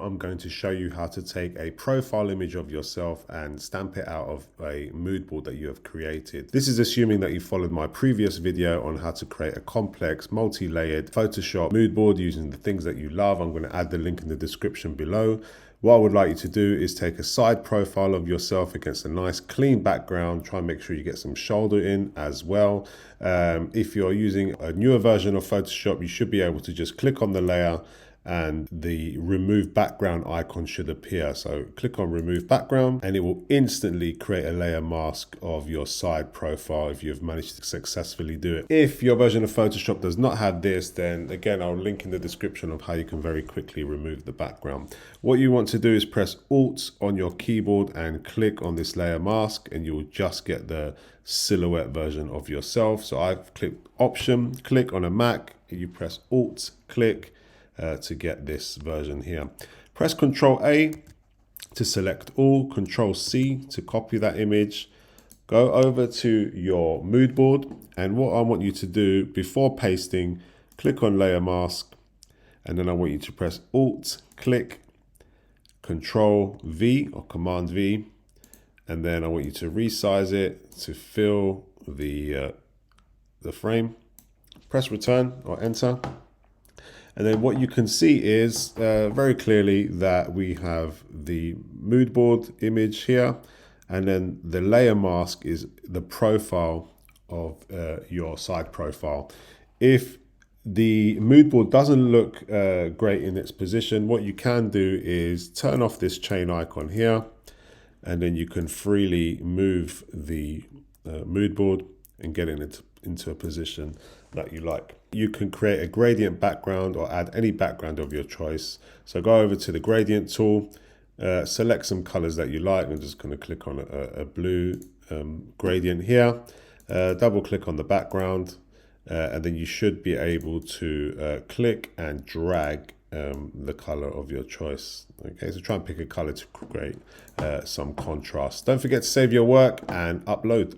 I'm going to show you how to take a profile image of yourself and stamp it out of a mood board that you have created. This is assuming that you followed my previous video on how to create a complex multi-layered Photoshop mood board using the things that you love. I'm going to add the link in the description below. What I would like you to do is take a side profile of yourself against a nice clean background. Try and make sure you get some shoulder in as well. If you're using a newer version of Photoshop, you should be able to just click on the layer and the remove background icon should appear. So click on remove background and it will instantly create a layer mask of your side profile if you've managed to successfully do it. If your version of Photoshop does not have this, then again, I'll link in the description of how you can very quickly remove the background. What you want to do is press Alt on your keyboard and click on this layer mask and you'll just get the silhouette version of yourself. So I've clicked Option, click on a Mac, you press Alt, click, to get this version here. Press Ctrl A to select all, Ctrl C to copy that image. Go over to your mood board, and what I want you to do before pasting, click on layer mask, and then I want you to press Alt, click, Ctrl V or Command V, and then I want you to resize it to fill the frame. Press return or enter. And then what you can see is very clearly that we have the mood board image here. And then the layer mask is the profile of your side profile. If the mood board doesn't look great in its position, what you can do is turn off this chain icon here. And then you can freely move the mood board and get it into a position that you like. You can create a gradient background or add any background of your choice. So go over to the gradient tool, select some colors that you like. I'm just going to click on a blue gradient here, double click on the background, and then you should be able to click and drag the color of your choice. Okay, so try and pick a color to create some contrast. Don't forget to save your work and upload.